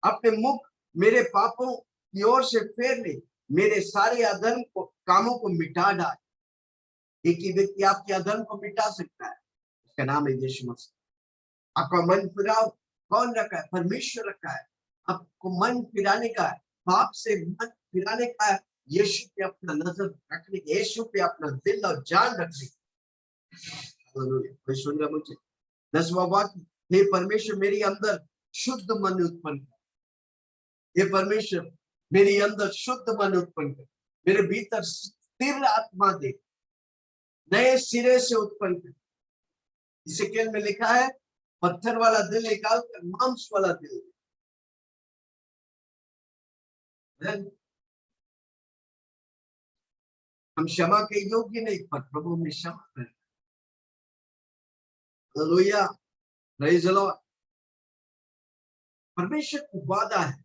अपने मुख मेरे पापों की ओर से फेर ले, मेरे सारे अधर्म को, कामों को मिटा डाल। एक ही व्यक्ति आपके अधर्म को मिटा सकता है, उसका नाम है यीशु मसीह। आपका मन फिराव कौन रखा है? परमेश्वर रखा है। आपको मन फिराने का है, पाप से मन फिराने का है, यीशु पे अपना नजर रखने, यीशु पे अपना दिल और जान रखने। कोई सुन रहा मुझे? 10वां वाक्य, हे परमेश्वर मेरी अंदर शुद्ध मन उत्पन्न कर। हे परमेश्वर मेरी अंदर शुद्ध मन उत्पन्न कर, मेरे भीतर स्थिर आत्मा दे, नए सिरे से उत्पन्न कर। इसेकियल में लिखा है, पत्थर वाला दिल निकाल कर मांस वाला दिल। हम क्षमा के योग्य नहीं, पर प्रभु में क्षमा करें। Hallelujah, praise the Lord. परमेश्वर को वादा है।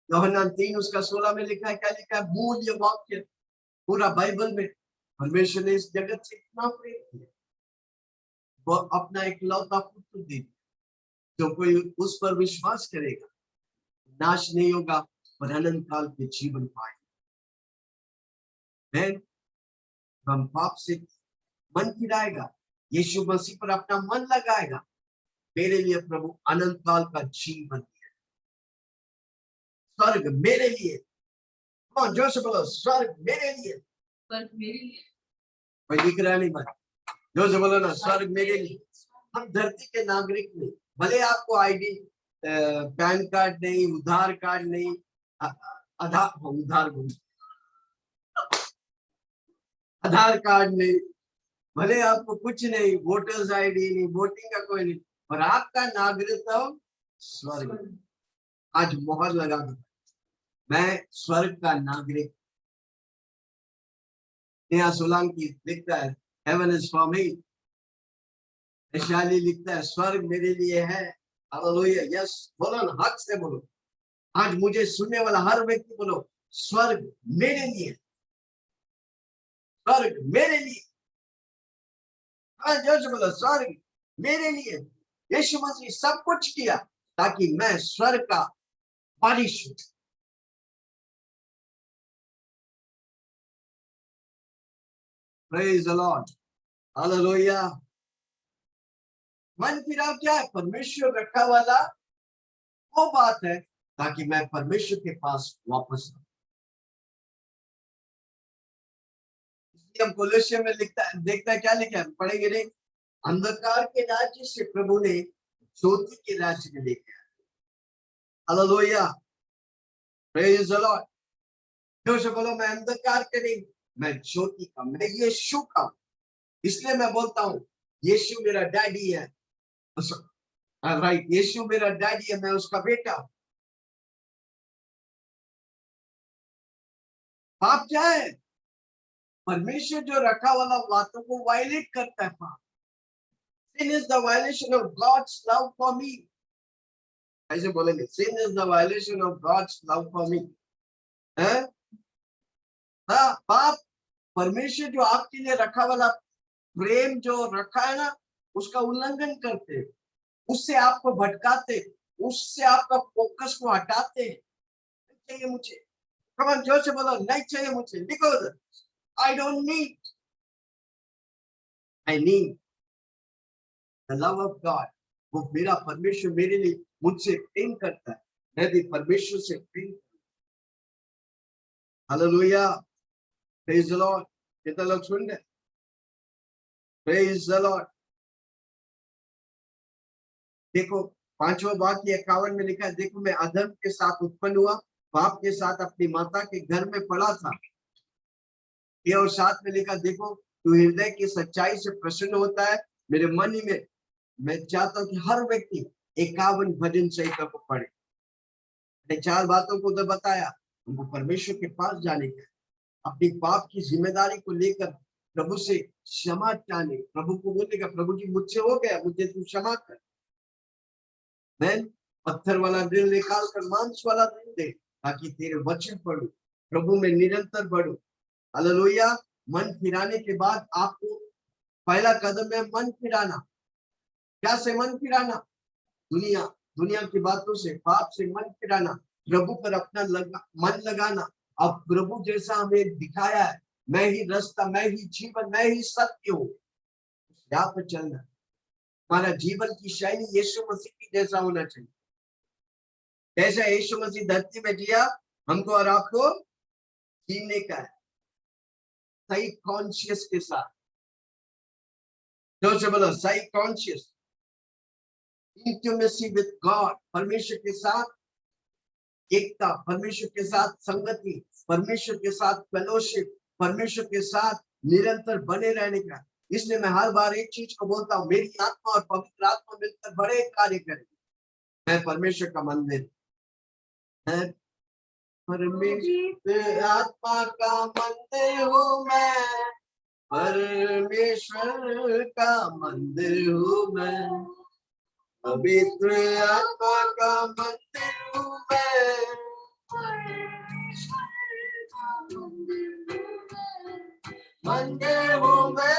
यूहन्ना 3 उसका 16 में लिखा है, क्या लिखा है? मूल्य वाक्य पूरा बाइबल में। परमेश्वर ने इस जगत से इतना प्रेम किया, वो अपना इकलौता पुत्र दे दिया। जो कोई उस पर विश्वास करेगा नाश नहीं होगा, पर अनंत काल के जीवन पाएगा। हम पाप से मन फिराएगा, यीशु मसीह पर अपना मन लगाएगा, मेरे लिए प्रभु अनंत काल का जीवन दिया। स्वर्ग मेरे लिए, कौन जोर से बोलो, स्वर्ग मेरे लिए, स्वर्ग मेरे लिए। कोई दिख रहा नहीं भाई, जोर से बोलो ना, स्वर्ग मेरे लिए। हम धरती के नागरिक नहीं, भले आपको आईडी पैन कार्ड नहीं, उधार कार्ड नहीं, आधार कार्ड नहीं, भले आपको कुछ नहीं, वोटर्स आईडी नहीं, वोटिंग का कोई नहीं, और आपका नागरिकत्व स्वर्ग। आज मोहर लगा दो, मैं स्वर्ग का नागरिक। नेहा सोलंकी लिखता है, heaven is for me. Vaishali लिखता है, स्वर्ग मेरे लिए है। हालेलुया, यस, बोलो ना, हक से बोलो। आज मुझे सुनने वाला हर व्यक्ति बोलो, स्वर्ग मेरे लिए, स्वर्ग मेरे लिए। हाँ, जोर से बोलो, स्वर्ग मेरे लिए। यीशु मसीह सब कुछ किया ताकि मैं स्वर्ग का वारिस हूं। Praise the Lord, hallelujah. मन फिराव क्या है? परमेश्वर रखा वाला वो बात है ताकि मैं परमेश्वर के पास वापस आऊं। इसलिए हम कोलोसियों में लिखता है, देखता है क्या लिखा है, पढ़ेंगे नहीं। अंधकार के राज्य से प्रभु ने ज्योति के राज्य में लेके आया। Hallelujah, praise the Lord. जोर से बोलो, मैं अंधकार के नहीं, मैं ज्योति का, मैं यीशु का। इसलिए मैं बोलता हूँ, यीशु मेरा डैडी है। राइट, यीशु मेरा डैडी है, मैं उसका बेटा। पाप क्या है? परमेश्वर जो रखा वाला बातों को वायलेट करता है। पाप, sin is the violation of God's love for me। ऐसे बोलेंगे, sin is the violation of God's love for me। है? हाँ, पाप परमेश्वर जो आपके लिए रखा वाला प्रेम जो रखा है ना, उसका उल्लंघन करते, उससे आपको भटकाते, उससे आपका फोकस को हटाते। चाहिए मुझे, कमान जोर से बोलो, नहीं चाहिए मुझे। Because I don't need, I need the love of God। वो मेरा परमेश्वर मेरे लिए मुझसे प्रेम करता है, मैं भी परमेश्वर से प्रेम। Hallelujah, praise the lord. कितना लोग सुन रहे? Praise the lord. देखो 5वां वाक्य 51 में लिखा है, देखो मैं अधर्म के साथ उत्पन्न हुआ, पाप के साथ अपनी माता के घर में पड़ा था। ये और साथ में लिखा, देखो तू हृदय की सच्चाई से प्रसन्न होता है। मेरे मन ही में मैं चाहता हूँ कि हर व्यक्ति 51 भजन संहिता को पढ़े। मैंने 4 बातों को तो बताया, हमको परमेश्वर के पास जाने का, अपनी पाप की जिम्मेदारी को लेकर प्रभु से क्षमा चाहने, प्रभु को बोलने का, प्रभु जी मुझसे हो गया, मुझे तू क्षमा कर। मैं पत्थर वाला दिल निकाल कर मांस वाला दिल दे, ताकि तेरे वचन पढ़ूं, प्रभु में निरंतर बढ़ूं। हालेलुया। मन फिराने के बाद आपको पहला कदम है मन फिराना। क्या से मन फिराना? दुनिया की बातों से, पाप से मन फिराना, प्रभु पर अपना मन लगाना। अब प्रभु जैसा हमें दिखाया है, मैं ही रास्ता, मैं ही जीवन, मैं ही सत्य हूँ, यहाँ पर चलना। हमारा जीवन की शैली यीशु मसीह की जैसा होना चाहिए। जैसा यीशु मसीह धरती में जिया, हमको और आपको जीने का है, सही कॉन्शियस के साथ। जो से बोलो, सही कॉन्शियस, इंटिमेसी विद गॉड, परमेश्वर के साथ एकता, परमेश्वर के साथ संगति, परमेश्वर के साथ फेलोशिप, परमेश्वर के साथ निरंतर बने रहने का। इसलिए मैं हर बार एक चीज को बोलता हूँ, मेरी आत्मा और पवित्र आत्मा मिलकर बड़े कार्य करेंगे। मैं परमेश्वर का मंदिर है, परमेश्वर आत्मा का मंदिर हूँ मैं, परमेश्वर का मंदिर हूँ मैं, पवित्र आत्मा का मंदिर हूँ मैं, मंदिर हूँ मैं,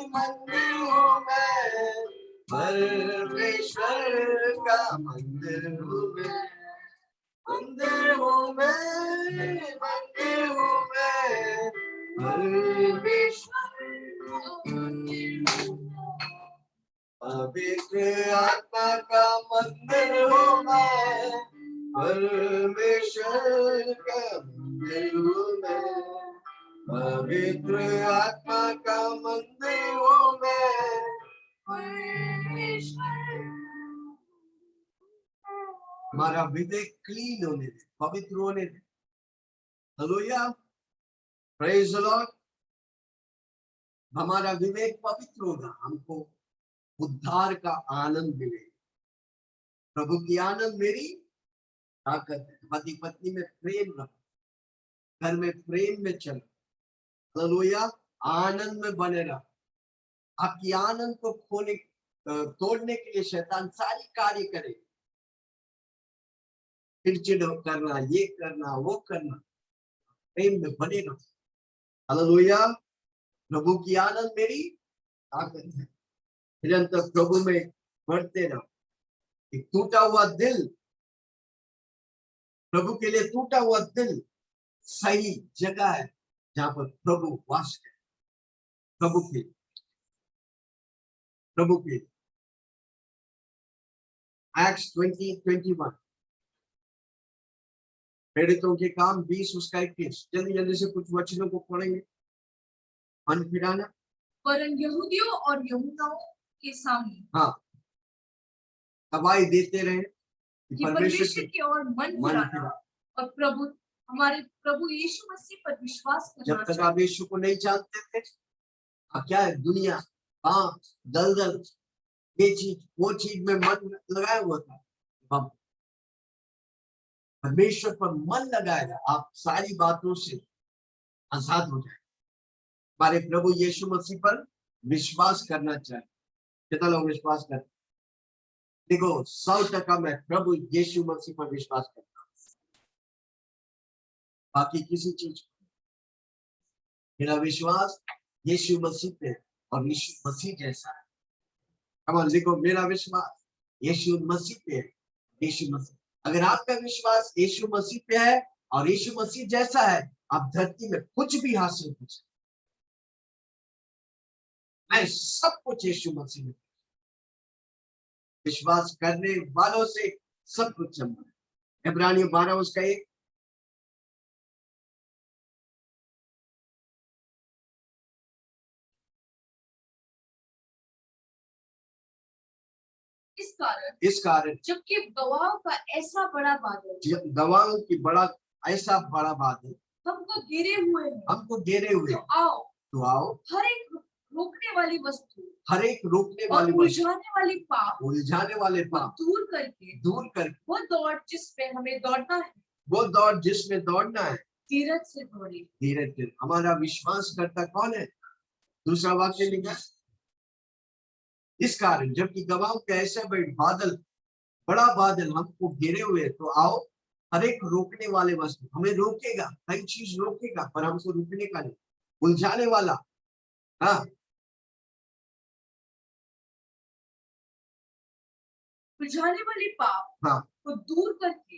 मंदिर हूँ मैं, परमेश्वर का मंदिर हूँ मैं, मंदिर हूँ मैं, मंदिर हूँ मैं, परमेश्वर पवित्र आत्मा का मंदिर हूँ मैं, परमेश्वर का मंदिर हूँ मैं, पवित्र आत्मा का मंदिर हूँ मैं, हमारा विवेक क्लीन होने दे, पवित्र होने दे। Hallelujah, praise the lord. हमारा विवेक पवित्र होगा, हमको उद्धार का आनंद मिलेगा। प्रभु की आनंद मेरी ताकत है। पति पत्नी में प्रेम रखो, घर में प्रेम में चलो, हालेलुया, आनंद में बने रहो। आपकी आनंद को तोड़ने के लिए शैतान सारी कार्य करे, चिड़चिड़ करना, ये करना, वो करना, प्रेम में बने रहो। हालेलुया, प्रभु की आनंद मेरी ताकत है। निरंतर प्रभु में बढ़ते रहो। एक टूटा हुआ दिल, प्रभु के लिए टूटा हुआ दिल सही जगह है जहां पर प्रभु वास करे। प्रभु के एक्ट्स 20:21, प्रेरितों के काम 20 उसका 21। जल्दी जल्दी से कुछ वचनों को पढ़ेंगे। मन फिराना, वरन यहूदियों और यहूदाओं के सामने हाँ गवाही देते रहे कि परमेश्वर की ओर मन फिराना और हमारे प्रभु यीशु मसीह पर विश्वास करना। जब तक आप यीशु को नहीं जानते थे, क्या है दुनिया, हाँ दलदल, ये चीज वो चीज में मन लगाया हुआ था। अब परमेश्वर पर मन लगाएगा, आप सारी बातों से आजाद हो जाए। हमारे प्रभु यीशु मसीह पर विश्वास करना चाहिए। कितना लोग विश्वास करते? देखो 100% मैं प्रभु यीशु मसीह पर विश्वास करता हूँ, बाकी किसी चीज मेरा विश्वास यीशु मसीह पे और यीशु मसीह जैसा है। अब देखो मेरा विश्वास यीशु मसीह पे है, यीशु मसीह। अगर आपका विश्वास यीशु मसीह पे है और यीशु मसीह जैसा है, आप धरती में कुछ भी हासिल कर सकते। मैं सब कुछ यीशु मसीह में, विश्वास करने वालों से सब कुछ संभव है। इब्रानियों 12 उसका 1। इस कारण जबकि गवाहों का ऐसा बड़ा बादल, गवाहों की ऐसा बड़ा बादल हमको घेरे हुए हैं, तो आओ हर एक रोकने वाली वस्तु, उलझाने वाले पाप दूर करके वो दौड़ जिसमें हमें दौड़ना है, धीरज से दौड़े। हमारा विश्वास करता कौन है? दूसरा वाक्य लिखा, इस कारण जबकि गवाहों के ऐसे बड़ा बादल हमको घेरे हुए, तो आओ हर एक रोकने वाले वस्तु, हमें रोकेगा, कई चीज रोकेगा पर हमको रुकने का नहीं, उलझाने वाला, हाँ उलझाने वाली पाप, हाँ को दूर करके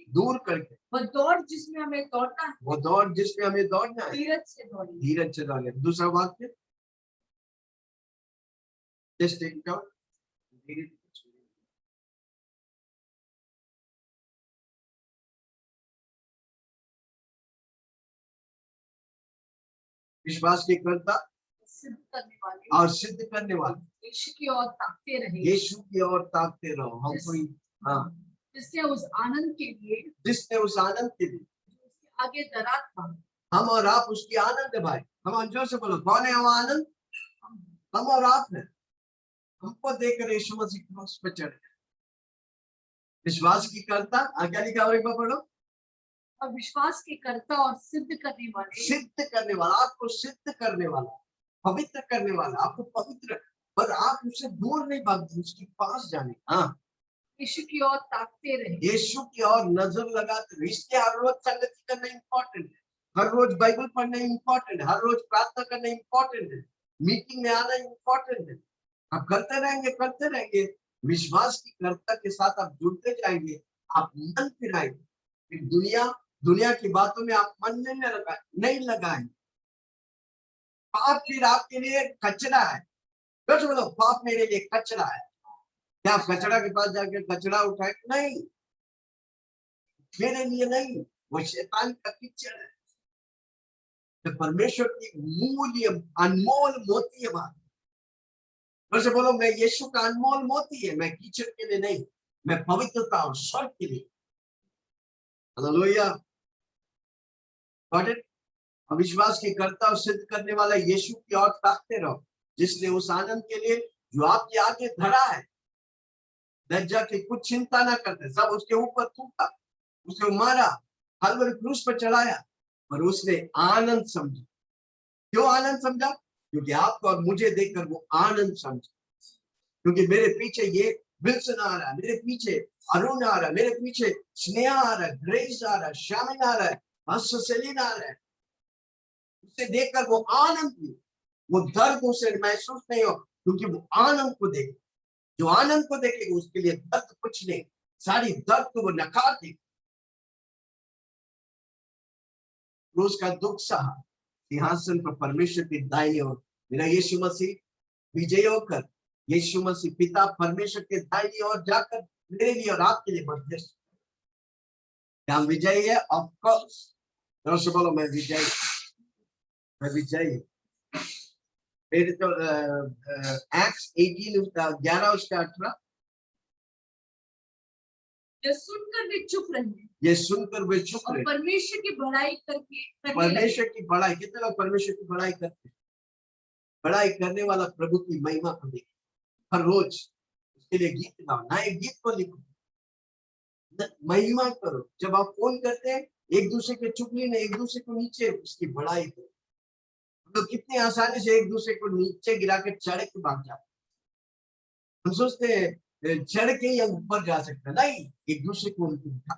वो दौड़ जिसमें हमें दौड़ना है, धीरज से दौड़े। दूसरा वाक्य जस्ट टेक इट आउट। विश्वास के कर्ता और सिद्ध करने वाले यीशु की ओर ताकते रहो। हम कोई हाँ जिसने उस आनंद के लिए आगे डरा था, हम और आप उसकी आनंद है भाई। हम जोर से बोलो, कौन है वो आनंद? हम और आप हैं, हमको देखकर यीशु मसीह क्रॉस पे चढ़ गए। विश्वास की करता, क्या लिखा हुआ है, एक बार पढ़ो। और विश्वास के कर्ता और सिद्ध करने वाला, आपको सिद्ध करने वाला, पवित्र करने वाला, आपको पवित्र, पर आप उससे दूर नहीं भागते, उसके पास जाने। हाँ, यीशु की ओर ताकते रहे, यीशु की ओर नजर लगाते रहे। इसलिए हर रोज संगति करना इंपॉर्टेंट है, हर रोज बाइबल पढ़ना इंपॉर्टेंट है, हर रोज प्रार्थना करना इंपॉर्टेंट है, मीटिंग में आना इंपॉर्टेंट है। आप करते रहेंगे, विश्वास की कर्ता के साथ आप जुड़ते जाएंगे, आप मन फिराएंगे, फिर दुनिया की बातों में आप मन नहीं लगाएंगे। पाप फिर आपके लिए कचरा है। बोलो, पाप मेरे लिए कचरा है। क्या आप कचरा के पास जाकर कचरा उठाए? नहीं, मेरे लिए नहीं, वो शैतान का कीचड़ है। तो परमेश्वर की मूल्य अनमोल मोती है बात। वैसे बोलो, मैं यीशु का अनमोल मोती है, मैं कीचड़ के लिए नहीं, मैं पवित्रता और स्वर्ग के लिए। हालेलुया। अविश्वास की कर्ता और सिद्ध करने वाला यीशु की ओर ताकते रहो, जिसने उस आनंद के लिए जो आपके आगे धरा है, लज्जा की कुछ चिंता ना करते, सब उसके ऊपर थूका, उसे मारा, कलवरी क्रूस पर चढ़ाया, पर उसने आनंद समझा। क्यों आनंद समझा? क्योंकि आपको और मुझे देखकर वो आनंद समझा। क्योंकि मेरे पीछे ये विल्सन आ रहा है, मेरे पीछे अरुण आ रहा है, मेरे पीछे स्नेहा आ रहा है, ग्रेस आ रहा है, शामिल आ रहा है, सेलिन आ रहा है। उसे देखकर वो आनंद हुई, वो दर्द उसे महसूस नहीं हो, क्योंकि वो आनंद को देखे। जो आनंद को देखेगा उसके लिए दर्द कुछ नहीं, सारी दर्द को वो नकार दे। क्रूस का दुख सहा, सिंहासन पर परमेश्वर की दाहिनी ओर मेरा यीशु मसीह विजय होकर, यीशु मसीह पिता परमेश्वर के दाहिनी ओर जाकर मेरे लिए और आपके लिए मध्यस्थ। क्या विजयी है? Of course. तो बोलो, मैं विजयी, मैं विजयी। फिर तो एक्ट्स 18:11 उसका 18, ये सुनकर वे चुप रहे, ये सुनकर वे चुप रहे, परमेश्वर की बड़ाई परमेश्वर की बड़ाई। कितने लोग परमेश्वर की बड़ाई करते? बड़ाई करने वाला प्रभु की महिमा को देखे, हर रोज उसके लिए गीत गाओ, नए गीत को लिखो, महिमा करो। जब आप फोन करते हैं, एक दूसरे के चुगली ने, एक दूसरे को नीचे, उसकी बड़ाई करो। तो कितनी आसानी से एक दूसरे को नीचे गिरा के चढ़ के भाग जाते। हम सोचते हैं चढ़ के ही ऊपर जा सकते, नहीं, एक दूसरे को उठा।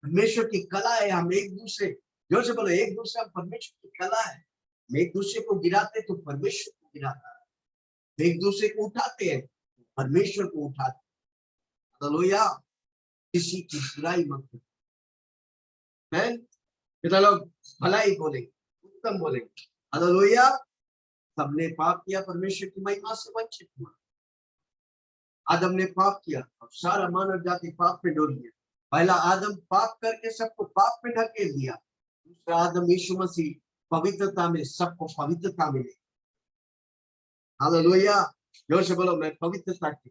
परमेश्वर की कला है, हम एक दूसरे, जोर से बोलो, एक दूसरा परमेश्वर की कला है। हम एक दूसरे को गिराते तो परमेश्वर को गिराता है, एक दूसरे को उठाते हैं, परमेश्वर को उठाते। हालेलुया। किसी की बुराई मत करो, है? कितना लोग भलाई बोलेंगे, उत्तम बोलेंगे। हालेलुया। सबने पाप किया, परमेश्वर की महिमा से वंचित हुआ। आदम ने पाप किया और सारा मानव जाति पाप में डूब गया। पहला आदम पाप करके सबको पाप में ढकेल दिया, दूसरा आदम यीशु मसीह पवित्रता में सबको पवित्रता मिले। हालेलुया। जोर से बोलो, मैं पवित्रता की।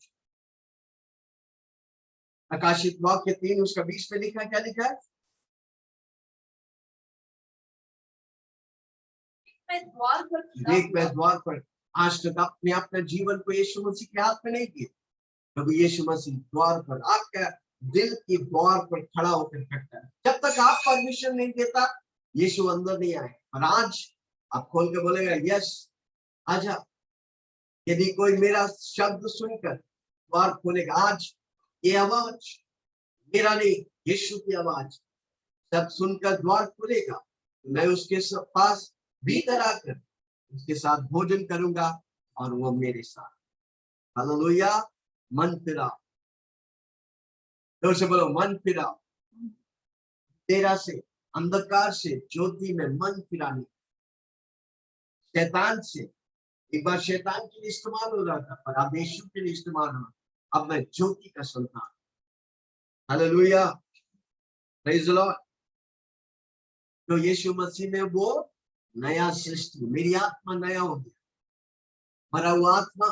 प्रकाशित वाक्य 3 उसका 20 में लिखा है, क्या लिखा है? मैं द्वार पर। आज तक आपने अपने जीवन को यीशु मसीह के हाथ में नहीं दिया, प्रभु यीशु मसीह द्वार पर, आपका दिल की द्वार पर खड़ा होकर खटता है। जब तक आप परमिशन नहीं देता, यीशु अंदर नहीं आए। और आज आप खोल के बोलेगा, यस आजा। यदि कोई मेरा शब्द सुनकर द्वार खोलेगा, आज ये आवाज मेरा नहीं, यीशु की आवाज सब सुनकर द्वार खोलेगा, मैं उसके पास भीतर आकर उसके साथ भोजन करूंगा और वो मेरे साथ। हालेलुया। मन फिराओ, से बोलो, मन फिराओ। तेरा से अंधकार से ज्योति में मन फिराने। शैतान से, एक बार शैतान के लिए इस्तेमाल हो रहा था, पर अब यीशु के लिए इस्तेमाल हो। अब मैं ज्योति का संतान। हालेलुया। Praise the Lord. तो यीशु मसीह में वो नया सृष्टि, मेरी आत्मा नया हो गया। मरा हुआ आत्मा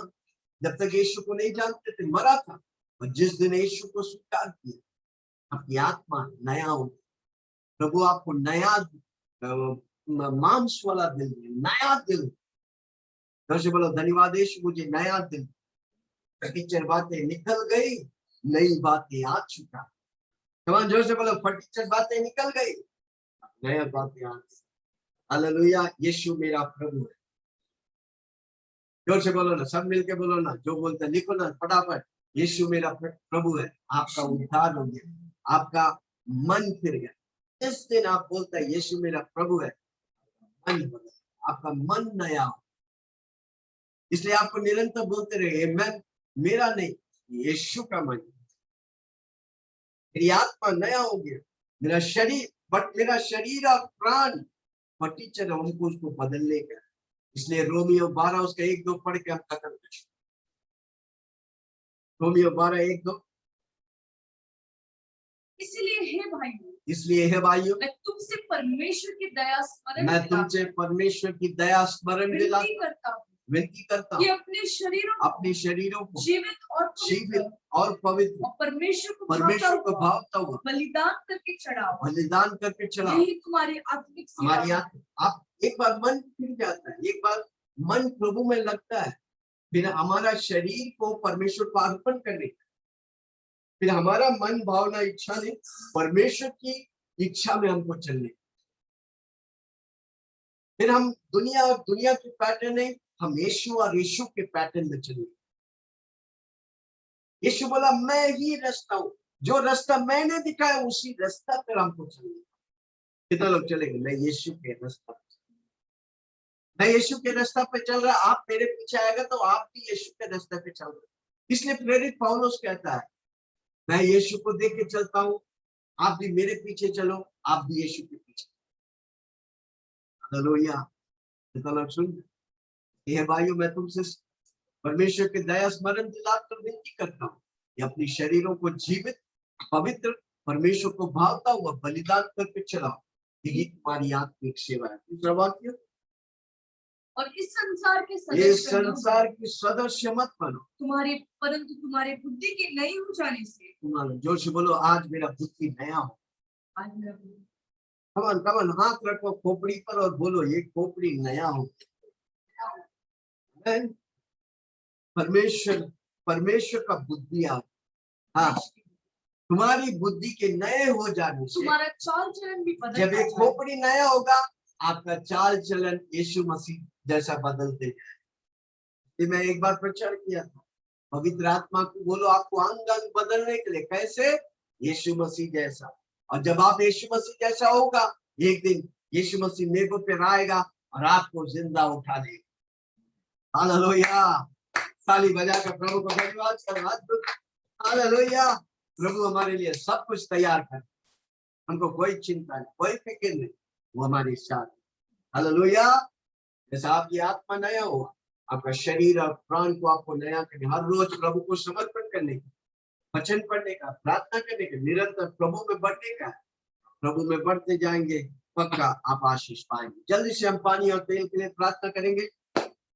जब तक यीशु को नहीं जानते थे मरा था, और जिस दिन यीशु को स्वीकार किया, अपनी आत्मा नया हो गया। प्रभु आपको नया मांस वाला दिल, नया दिल, जोर से बोलो धन्यवाद यीशु, मुझे नया दिन, फटीचर बातें निकल गई, नई बातें आ चुका। कमान जोर से बोलो फटीचर बातें निकल गई, नया बातें आ चुका। हालेलुया, यीशु मेरा प्रभु है। जोर से बोलो ना, सब मिलके बोलो ना, जो बोलते लिखो ना फटाफट, यीशु मेरा प्रभु है। आपका उद्धार हो गया, आपका मन फिर गया। इस दिन आप बोलते हैं यीशु मेरा प्रभु है, मन बदल, आपका मन नया हो। इसलिए आपको निरंतर बोलते रहे मैं, मेरा नहीं, यीशु का मन, मेरी आत्मा नया हो गया, मेरा शरीर, बट मेरा शरीर और प्राण फटीचर हमको उसको बदलने का। इसलिए रोमियो 12 उसका 1-2 पढ़ के हम खत्म करें। रोमियो 12:1-2। इसलिए हे भाइयों, मैं तुमसे परमेश्वर की दया स्मरण मैं तुमसे परमेश्वर की दया स्मरण करता हूँ विनती करता कि हूँ, अपने शरीरों को जीवित और पवित्र और परमेश्वर को भावता हुआ बलिदान करके चढ़ाओ। यही तुम्हारी आत्मिक हमारी आप एक बार मन फिर जाता है, एक बार मन प्रभु में लगता है, फिर हमारा शरीर को परमेश्वर को अर्पण करने, फिर हमारा मन भावना इच्छा नहीं, परमेश्वर की इच्छा में हमको चलने, फिर हम दुनिया और दुनिया के पैटर्न नहीं, हम यीशु और यीशु के पैटर्न में चले। यीशु बोला मैं ही रास्ता हूं, जो रास्ता मैंने दिखाया उसी रास्ता पर हमको चलना। कितना लोग चलेंगे? मैं यीशु के रास्ता, मैं यीशु के रास्ता पे चल रहा, आप मेरे पीछे आएगा तो आप भी यीशु के रास्ते पे चल रहे। इसलिए प्रेरित पौलुस कहता है मैं यीशु को देख के चलता हूं, आप भी मेरे पीछे चलो, आप भी यीशु के पीछे। हालेलुया। कितना लोग सुन? ये भाइयों, मैं तुमसे परमेश्वर के दया स्मरण दिलाकर विनती करता हूँ कि अपनी शरीरों को जीवित, पवित्र, परमेश्वर को भावता हुआ बलिदान करके चलाओ, यही तुम्हारी आत्मिक सेवा है। दूसरा वाक्य, और इस संसार की सदस्य मत बनो, परंतु तुम्हारे बुद्धि के नई हो जाने से। जोर से बोलो आज मेरा बुद्धि नया हो। कमन हाथ रखो खोपड़ी पर और बोलो ये खोपड़ी नया हो। परमेश्वर का बुद्धि आ, हाँ, तुम्हारी बुद्धि के नए हो जाने से तुम्हारा चाल चलन भी बदल, जब एक खोपड़ी नया होगा आपका चाल चलन यीशु मसीह जैसा बदलते जाए। मैं एक बार प्रचार किया था, पवित्र आत्मा को बोलो आपको अंग अंग बदलने के लिए, कैसे? यीशु मसीह जैसा। और जब आप यीशु मसीह जैसा होगा, एक दिन यीशु मसीह मेरे पे आएगा और आपको जिंदा उठा देगा। हालेलुया, ताली बजाकर प्रभु को धन्यवाद करो। हालेलुया, प्रभु हमारे लिए सब कुछ तैयार कर, हमको कोई चिंता नहीं, कोई फिक्र नहीं, वो हमारे साथ। हालेलुया। जैसा आपकी आत्मा नया हुआ, आपका शरीर और प्राण को आपको नया करने, हर रोज प्रभु को समर्पण करने का, वचन पढ़ने का, प्रार्थना करने का, निरंतर प्रभु में बढ़ने का, प्रभु में बढ़ते जाएंगे, पक्का आप आशीष पाएंगे। जल्दी से हम पानी और तेल के लिए प्रार्थना करेंगे।